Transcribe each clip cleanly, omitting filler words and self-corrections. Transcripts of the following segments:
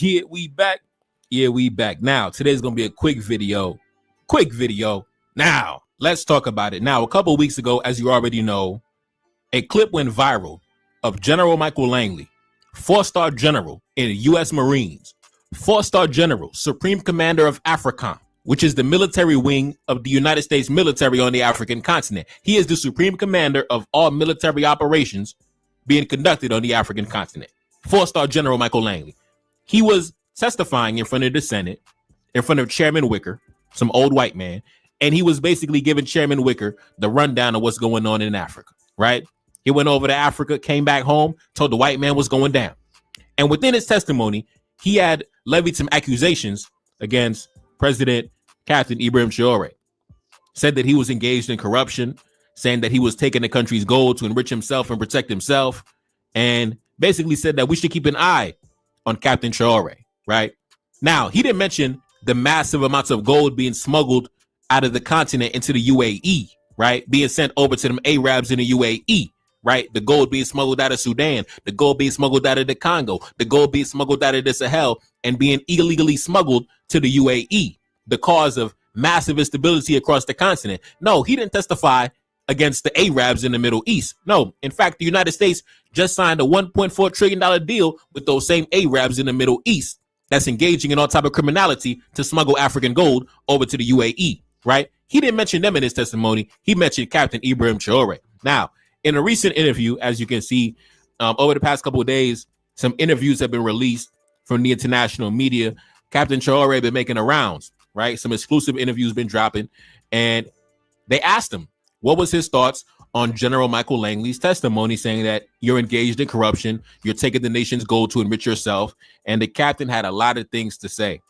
Yeah, we back. Yeah, we back. Now, today's going to be a quick video. Now, let's talk about it. Now, a couple of weeks ago, as you already know, a clip went viral of General Michael Langley, 4-star general in the U.S. Marines, 4-star general, Supreme Commander of AFRICOM, which is the military wing of the United States military on the African continent. He is the Supreme Commander of all military operations being conducted on the African continent. 4-star General Michael Langley. He was testifying in front of the Senate, in front of Chairman Wicker, some old white man, and he was basically giving Chairman Wicker the rundown of what's going on in Africa, right? He went over to Africa, came back home, told the white man what's going down. And within his testimony, he had levied some accusations against President Captain Ibrahim Traore. Said that he was engaged in corruption, saying that he was taking the country's gold to enrich himself and protect himself, and basically said that we should keep an eye on Captain Traore, right? Now, he didn't mention the massive amounts of gold being smuggled out of the continent into the UAE, right? Being sent over to them Arabs in the UAE, right? The gold being smuggled out of Sudan, the gold being smuggled out of the Congo, the gold being smuggled out of the Sahel and being illegally smuggled to the UAE, the cause of massive instability across the continent. No, he didn't testify against the Arabs in the Middle East. No, in fact, the United States just signed a $1.4 trillion deal with those same Arabs in the Middle East that's engaging in all type of criminality to smuggle African gold over to the UAE, right? He didn't mention them in his testimony. He mentioned Captain Ibrahim Traore. Now, in a recent interview, as you can see, over the past couple of days, some interviews have been released from the international media. Captain Traore been making the rounds, right? Some exclusive interviews been dropping, and they asked him what was his thoughts on General Michael Langley's testimony, saying that you're engaged in corruption, you're taking the nation's gold to enrich yourself. And the captain had a lot of things to say.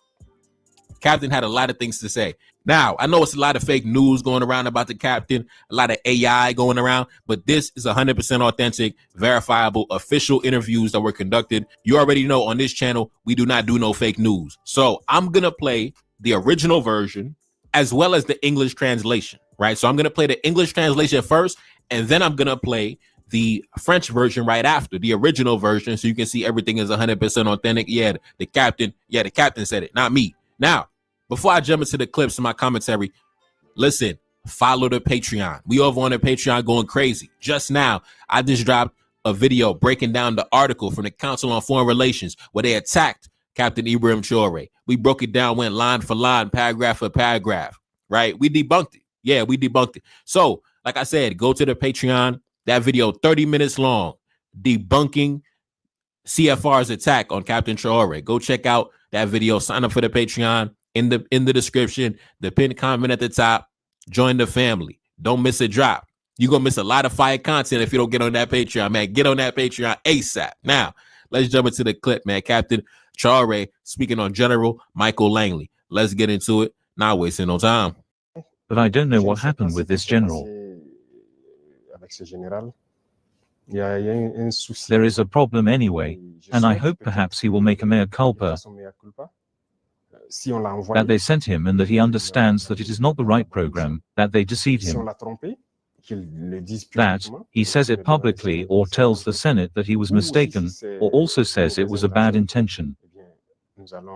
Now, I know it's a lot of fake news going around about the captain, a lot of AI going around, but this is 100% authentic, verifiable, official interviews that were conducted. You already know on this channel, we do not do no fake news. So I'm going to play the original version as well as the English translation, right? So I'm going to play the English translation first, and then I'm going to play the French version right after, the original version, so you can see everything is 100% authentic. Yeah, the captain said it, not me. Now, before I jump into the clips of my commentary, listen, follow the Patreon. We over on the Patreon going crazy. Just now, I just dropped a video breaking down the article from the Council on Foreign Relations where they attacked Captain Ibrahim Traore. We broke it down, went line for line, paragraph for paragraph, right? We debunked it. Yeah, we debunked it. So, like I said, go to the Patreon. That video, 30 minutes long, debunking CFR's attack on Captain Traore. Go check out that video. Sign up for the Patreon in the description, the pinned comment at the top. Join the family. Don't miss a drop. You're going to miss a lot of fire content if you don't get on that Patreon, man. Get on that Patreon ASAP. Now, let's jump into the clip, man. Captain Traore speaking on General Michael Langley. Let's get into it. Not wasting no time. But I don't know what happened with this general. There is a problem anyway, and I hope perhaps he will make a mea culpa, that they sent him and that he understands that it is not the right program, that they deceived him. That he says it publicly or tells the Senate that he was mistaken, or also says it was a bad intention.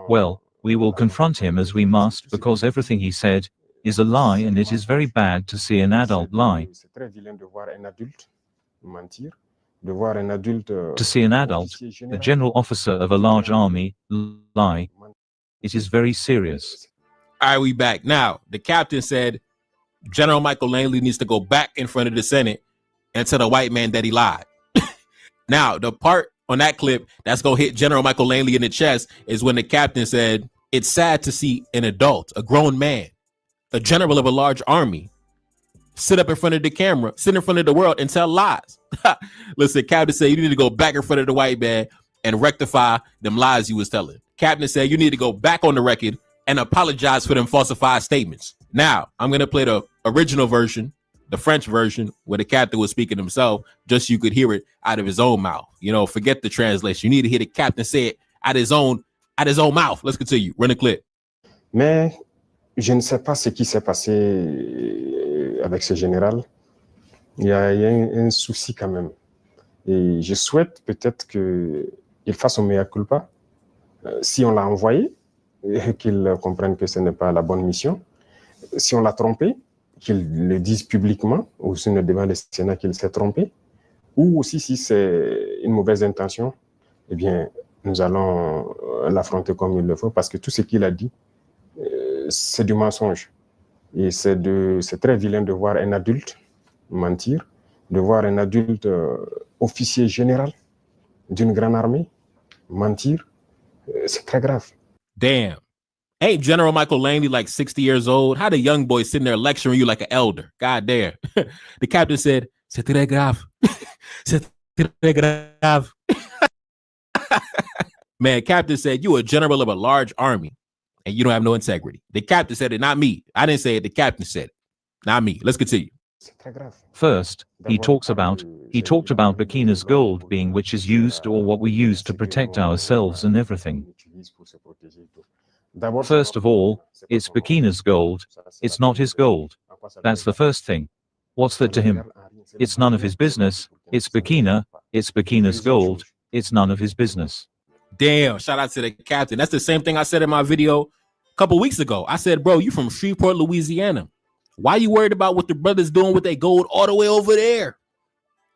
Well, we will confront him as we must, because everything he said is a lie, and it is very bad to see an adult lie. To see an adult, a general officer of a large army, lie. It is very serious. All right, we back. Now, the captain said General Michael Langley needs to go back in front of the Senate and tell the white man that he lied. Now, the part on that clip that's going to hit General Michael Langley in the chest is when the captain said, it's sad to see an adult, a grown man, a general of a large army, sit up in front of the camera, sit in front of the world and tell lies. Listen, Captain said you need to go back in front of the white man and rectify them lies you was telling. Captain said you need to go back on the record and apologize for them falsified statements. Now, I'm going to play the original version, the French version, where the captain was speaking himself, just so you could hear it out of his own mouth. You know, forget the translation. You need to hear the captain say it out of his own mouth. Let's continue. Run the clip. Mais je ne sais pas ce qui s'est passé avec ce général. Il y a un souci quand même. Et je souhaite peut-être qu'il fasse un mea culpa Si on l'a envoyé, qu'il comprenne que ce n'est pas la bonne mission. Si on l'a trompé, qu'il le dise publiquement, ou sinon devant le Sénat qu'il s'est trompé. Ou aussi, si c'est une mauvaise intention, eh bien, nous allons l'affronter comme il le faut, parce que tout ce qu'il a dit, c'est du mensonge. Et c'est très vilain de voir un adulte mentir, de voir un adulte officier général d'une grande armée mentir. C'est très grave. Damn. Ain't General Michael Langley like 60 years old? How the young boy sitting there lecturing you like an elder? God damn. The captain said, c'est très grave. C'est très grave. Man, captain said, you a general of a large army and you don't have no integrity. The captain said it, not me. I didn't say it. The captain said it, not me. Let's continue. First, he talked about Burkina's gold being which is used or what we use to protect ourselves and everything. First of all, it's Burkina's gold, it's not his gold. That's the first thing. What's that to him? It's none of his business. It's Burkina's gold, it's none of his business. Damn, shout out to the captain. That's the same thing I said in my video a couple weeks ago. I said, bro, you from Shreveport, Louisiana. Why you worried about what the brothers doing with their gold all the way over there?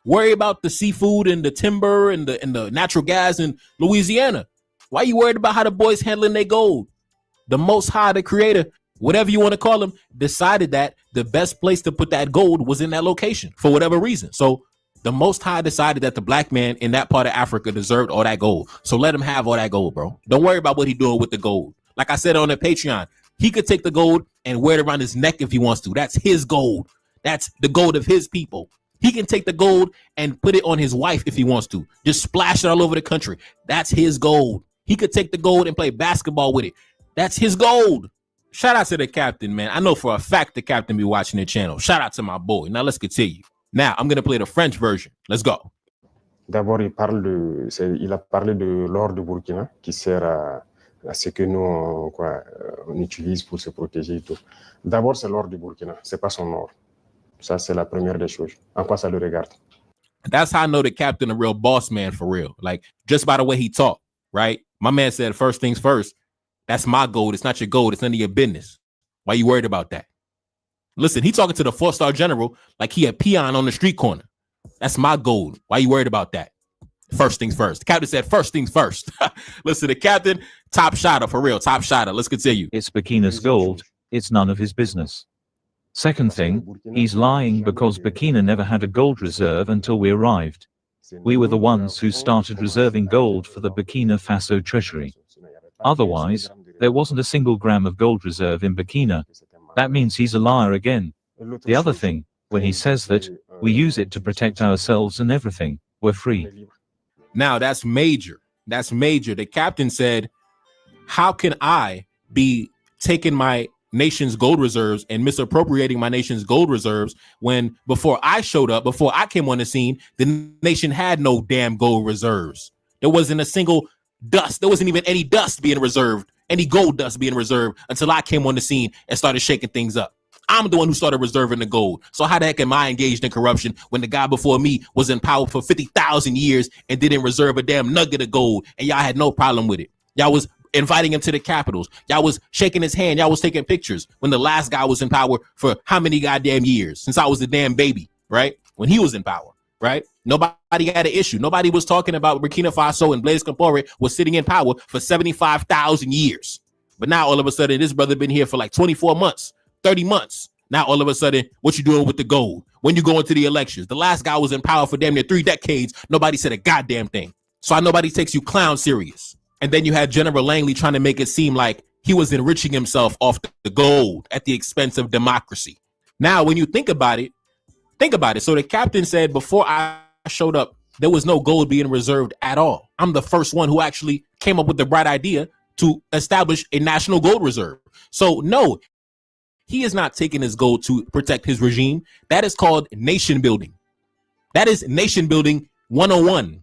Worry about the seafood and the timber and the natural gas in Louisiana. Why you worried about how the boys handling their gold? The Most High, the Creator, whatever you want to call him, decided that the best place to put that gold was in that location for whatever reason. So the Most High decided that the black man in that part of Africa deserved all that gold. So let him have all that gold, bro. Don't worry about what he's doing with the gold. Like I said on the Patreon, he could take the gold and wear it around his neck if he wants to. That's his gold. That's the gold of his people. He can take the gold and put it on his wife if he wants to. Just splash it all over the country. That's his gold. He could take the gold and play basketball with it. That's his gold. Shout out to the captain, man. I know for a fact the captain be watching the channel. Shout out to my boy. Now let's continue. Now I'm going to play the French version. Let's go. D'abord, il a parlé de l'or de Burkina qui sert à ce que nous on utilise pour se protéger et tout. D'abord, c'est l'or du Burkina, c'est pas son or. Ça, c'est la première des choses. En quoi ça le regarde? That's how I know the captain a real boss man for real. Like, just by the way he talked, right? My man said, first things first, that's my gold. It's not your gold. It's none of your business. Why you worried about that? Listen, he talking to the 4-star general like he a peon on the street corner. That's my gold. Why you worried about that? First things first. The captain said, first things first. Listen, the captain, top shotter for real, top shotter. Let's continue. It's Burkina's gold. It's none of his business. Second thing, he's lying because Burkina never had a gold reserve until we arrived. We were the ones who started reserving gold for the Burkina Faso treasury. Otherwise, there wasn't a single gram of gold reserve in Burkina. That means he's a liar again. The other thing, when he says that, we use it to protect ourselves and everything, we're free. Now that's major. That's major. The captain said, how can I be taking my nation's gold reserves and misappropriating my nation's gold reserves when before I showed up, before I came on the scene, the nation had no damn gold reserves. There wasn't a single dust. There wasn't even any dust being reserved, any gold dust being reserved until I came on the scene and started shaking things up. I'm the one who started reserving the gold. So how the heck am I engaged in corruption when the guy before me was in power for 50,000 years and didn't reserve a damn nugget of gold and y'all had no problem with it? Y'all was inviting him to the capitals. Y'all was shaking his hand. Y'all was taking pictures when the last guy was in power for how many goddamn years? Since I was a damn baby, right? When he was in power, right? Nobody had an issue. Nobody was talking about Burkina Faso and Blaise Compaoré was sitting in power for 75,000 years. But now all of a sudden, this brother been here for like 24 months, 30 months. Now all of a sudden, what you doing with the gold? When you go into the elections? The last guy was in power for damn near 3 decades. Nobody said a goddamn thing. So nobody takes you clown serious. And then you had General Langley trying to make it seem like he was enriching himself off the gold at the expense of democracy. Now, when you think about it. So the captain said before I showed up, there was no gold being reserved at all. I'm the first one who actually came up with the bright idea to establish a national gold reserve. So no, he is not taking his gold to protect his regime. That is called nation building. That is nation building 101.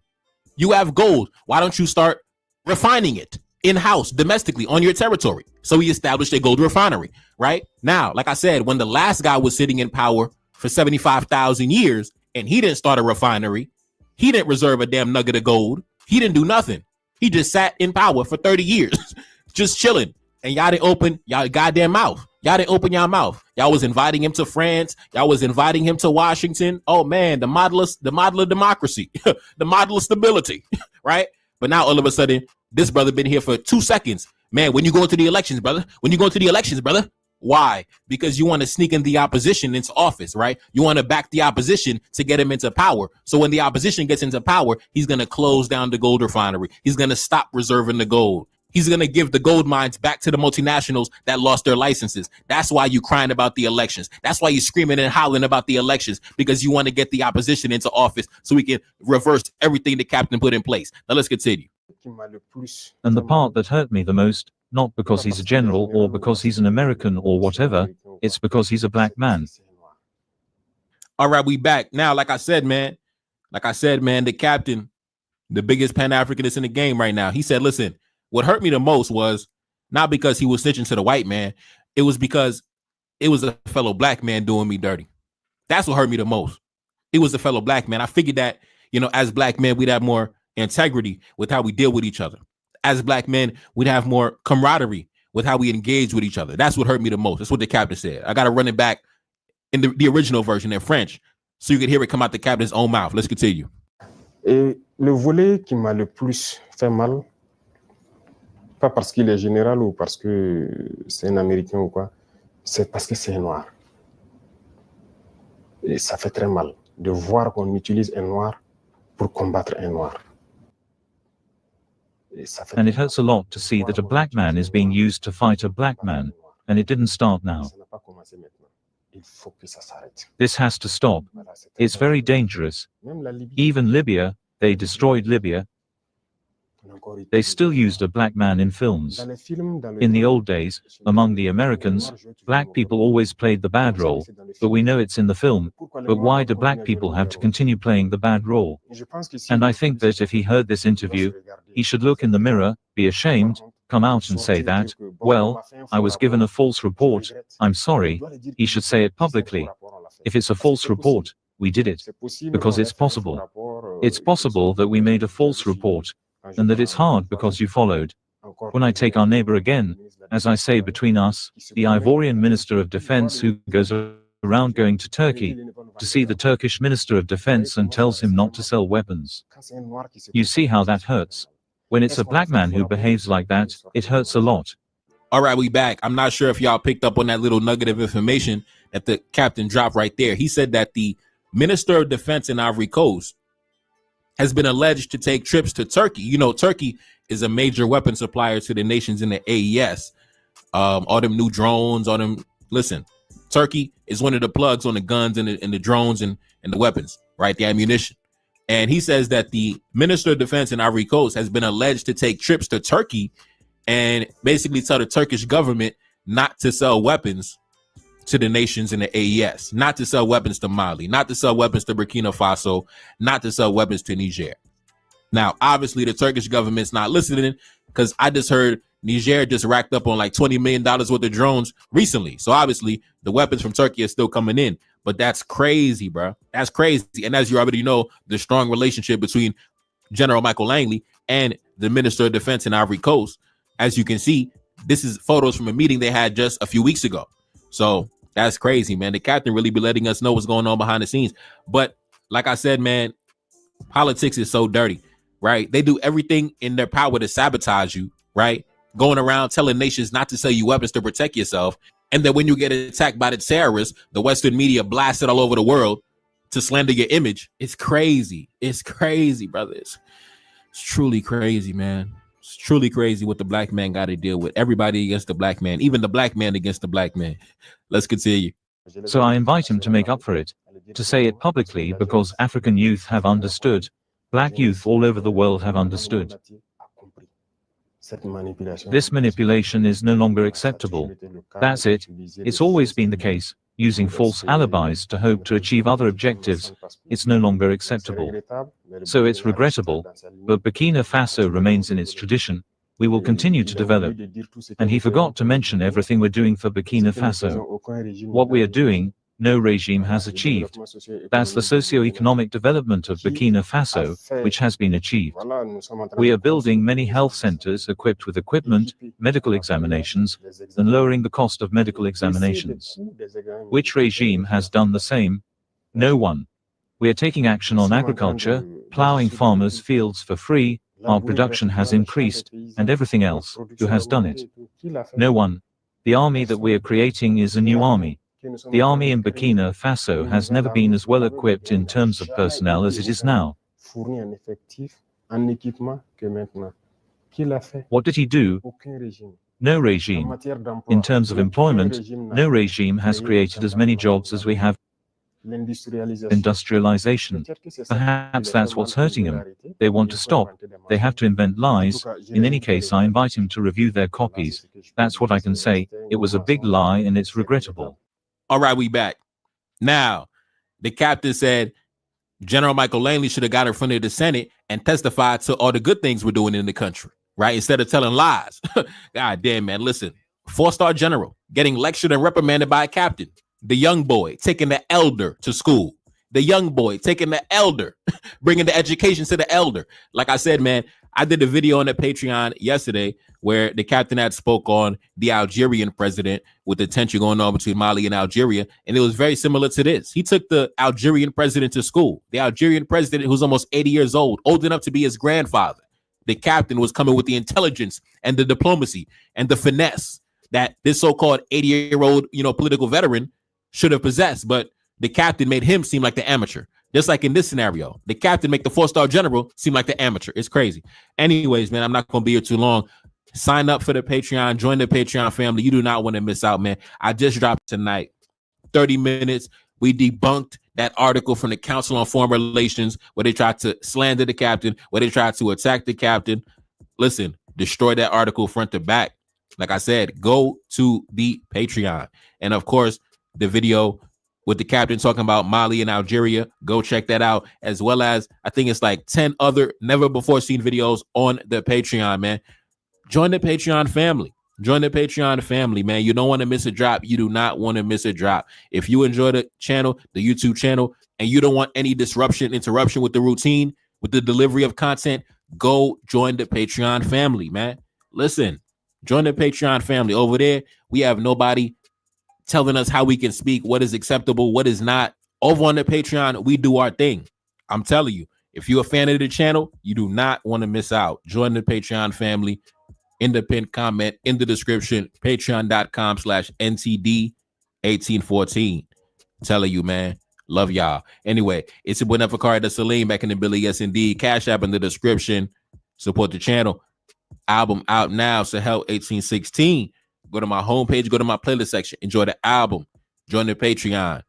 You have gold. Why don't you start refining it in-house, domestically, on your territory? So he established a gold refinery, right? Now, like I said, when the last guy was sitting in power for 75,000 years and he didn't start a refinery, he didn't reserve a damn nugget of gold, he didn't do nothing. He just sat in power for 30 years, just chilling. And y'all didn't open y'all goddamn mouth. Y'all didn't open y'all mouth. Y'all was inviting him to France. Y'all was inviting him to Washington. Oh man, the model of democracy, the model of stability, right? But now all of a sudden, this brother been here for 2 seconds. Man, when you go into the elections, brother, why? Because you want to sneak in the opposition into office, right? You want to back the opposition to get him into power. So when the opposition gets into power, he's going to close down the gold refinery. He's going to stop reserving the gold. He's going to give the gold mines back to the multinationals that lost their licenses. That's why you crying about the elections. That's why you screaming and howling about the elections, because you want to get the opposition into office so we can reverse everything the captain put in place. Now let's continue. And the part that hurt me the most, not because he's a general or because he's an American or whatever, it's because he's a black man. All right, we back. Now, like I said, man, the captain, the biggest Pan-Africanist in the game right now, he said, listen, what hurt me the most was not because he was snitching to the white man. It was because it was a fellow black man doing me dirty. That's what hurt me the most. It was a fellow black man. I figured that, as black men, we'd have more integrity with how we deal with each other. As black men, we'd have more camaraderie with how we engage with each other. That's what hurt me the most. That's what the captain said. I got to run it back in the original version in French so you could hear it come out the captain's own mouth. Let's continue. Et le volet qui m'a le plus fait mal, pas parce qu'il est général ou parce que c'est un Américain ou quoi, c'est parce que c'est un noir. Et ça fait très mal de voir qu'on utilise un noir pour combattre un noir. And it hurts a lot to see that a black man is being used to fight a black man, and it didn't start now. This has to stop. It's very dangerous. Even Libya, they destroyed Libya. They still used a black man in films. In the old days, among the Americans, black people always played the bad role, but we know it's in the film. But why do black people have to continue playing the bad role? And I think that if he heard this interview, he should look in the mirror, be ashamed, come out and say that, well, I was given a false report, I'm sorry. He should say it publicly. If it's a false report, we did it. Because it's possible. It's possible that we made a false report, and that it's hard because you followed. When I take our neighbor again, as I say between us, the Ivorian Minister of Defense who goes around going to Turkey to see the Turkish Minister of Defense and tells him not to sell weapons. You see how that hurts. When it's a black man who behaves like that, it hurts a lot. All right, we back. I'm not sure if y'all picked up on that little nugget of information that the captain dropped right there. He said that the Minister of Defense in Ivory Coast has been alleged to take trips to Turkey. Turkey is a major weapon supplier to the nations in the AES. All them new drones, listen, Turkey is one of the plugs on the guns and the drones and the weapons, right? The ammunition. And he says that the Minister of Defense in Ivory Coast has been alleged to take trips to Turkey and basically tell the Turkish government not to sell weapons to the nations in the AES, not to sell weapons to Mali, not to sell weapons to Burkina Faso, not to sell weapons to Niger. Now, obviously, the Turkish government's not listening because I just heard Niger just racked up on like $20 million worth of drones recently. So obviously, the weapons from Turkey are still coming in. But that's crazy, bro. That's crazy. And as you already know, the strong relationship between General Michael Langley and the Minister of Defense in Ivory Coast. As you can see, this is photos from a meeting they had just a few weeks ago. So that's crazy, man. The captain really be letting us know what's going on behind the scenes. But like I said, man, politics is so dirty, right? They do everything in their power to sabotage you, right? Going around telling nations not to sell you weapons to protect yourself. And then when you get attacked by the terrorists, the Western media blasts it all over the world to slander your image. It's crazy. It's crazy, brother. It's truly crazy, man. It's truly crazy what the black man got to deal with. Everybody against the black man, even the black man against the black man. Let's continue. So I invite him to make up for it, to say it publicly, because African youth have understood. Black youth all over the world have understood. This manipulation is no longer acceptable. That's it. It's always been the case. Using false alibis to hope to achieve other objectives, it's no longer acceptable. So it's regrettable, but Burkina Faso remains in its tradition. We will continue to develop. And he forgot to mention everything we're doing for Burkina Faso. What we are doing, no regime has achieved. That's the socio-economic development of Burkina Faso, which has been achieved. We are building many health centers equipped with equipment, medical examinations, and lowering the cost of medical examinations. Which regime has done the same? No one. We are taking action on agriculture, plowing farmers' fields for free, our production has increased, and everything else. Who has done it? No one. The army that we are creating is a new army. The army in Burkina Faso has never been as well equipped in terms of personnel as it is now. What did he do? No regime. In terms of employment, no regime has created as many jobs as we have. Industrialization. Perhaps that's what's hurting him. They want to stop. They have to invent lies. In any case, I invite him to review their copies. That's what I can say. It was a big lie and it's regrettable. All right, we back. Now, the captain said General Michael Langley should have got in front of the Senate and testified to all the good things we're doing in the country, right? Instead of telling lies. God damn, man. Listen, 4-star general getting lectured and reprimanded by a captain. The young boy taking the elder to school. The young boy taking the elder, bringing the education to the elder. Like I said, man, I did a video on the Patreon yesterday where the captain had spoke on the Algerian president with the tension going on between Mali and Algeria. And it was very similar to this. He took the Algerian president to school. The Algerian president, who's almost 80 years old enough to be his grandfather. The captain was coming with the intelligence and the diplomacy and the finesse that this so-called 80-year-old, political veteran should have possessed, but the captain made him seem like the amateur. Just like in this scenario, the captain make the 4-star general seem like the amateur. It's crazy. Anyways, man, I'm not going to be here too long. Sign up for the Patreon. Join the Patreon family. You do not want to miss out, man. I just dropped tonight, 30 minutes. We debunked that article from the Council on Foreign Relations where they tried to slander the captain, where they tried to attack the captain. Listen, destroy that article front to back. Like I said, go to the Patreon. And of course, the video with the captain talking about Mali and Algeria, go check that out, as well as I think it's like 10 other never before seen videos on the Patreon, man. Join the Patreon family. Join the Patreon family, man. You don't want to miss a drop. You do not want to miss a drop. If you enjoy the channel, the YouTube channel, and you don't want any interruption with the routine, with the delivery of content, go join the Patreon family, man. Listen, join the Patreon family. Over there, we have nobody telling us how we can speak, what is acceptable, what is not. Over on the Patreon, we do our thing. I'm telling you, if you're a fan of the channel, you do not want to miss out. Join the Patreon family. In the pinned comment in the description, patreon.com/NTD1814. Telling you, man. Love y'all. Anyway, it's a boy Neferkari the Salim back in the Billy. Yes, indeed. Cash App in the description. Support the channel. Album out now. Sahel 1816. Go to my homepage, go to my playlist section, enjoy the album, join the Patreon,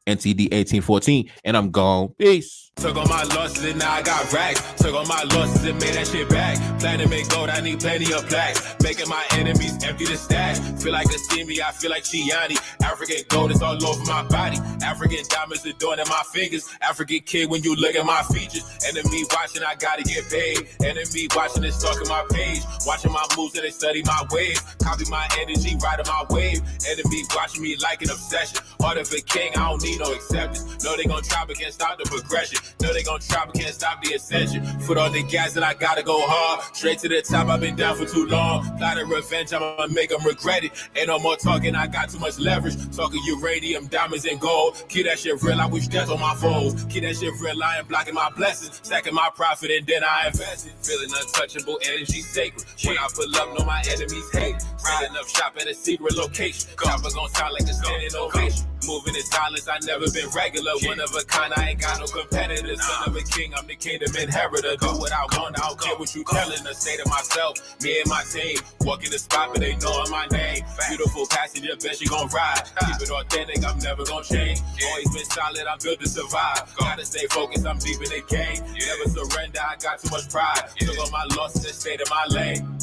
NTD 1814, and I'm gone. Peace. Took all my losses and now I got racks. Took all my losses and made that shit back. Plan to make gold, I need plenty of plaques. Making my enemies empty the stash. Feel like a Steamy, I feel like Chiani. African gold is all over my body. African diamonds adorning my fingers. African kid when you look at my features. Enemy watching, I gotta get paid. Enemy watching and stalking my page. Watching my moves and they study my ways. Copy my energy, riding my wave. Enemy watching me like an obsession. Heart of a king, I don't need no acceptance. No, they gon' try but can't stop the progression. No, they gon' try but can't stop the ascension. Foot on the gas and I gotta go hard. Straight to the top, I've been down for too long. Plot of revenge, I'ma make them regret it. Ain't no more talking, I got too much leverage. Talking uranium, diamonds, and gold. Keep that shit real, I wish death on my foes. Keep that shit real, I ain't blocking my blessings. Stacking my profit and then I invest it. Feeling untouchable, energy sacred. When I pull up, know my enemies hate. Setting up shop at a secret location. Chopper gon' sound like a standing ovation. Moving in silence, I never been regular. One of a kind, I ain't got no competitors. Son of a king, I'm the kingdom inheritor. Do what I want, I don't care what you telling us. Say to myself, me and my team. Walk in the spot, but they knowin' my name. Beautiful passenger, bet she gon' ride. Keep it authentic, I'm never gon' change. Always been solid, I'm built to survive. Gotta stay focused, I'm deep in the game. Never surrender, I got too much pride. Took all my losses and stayed in my lane.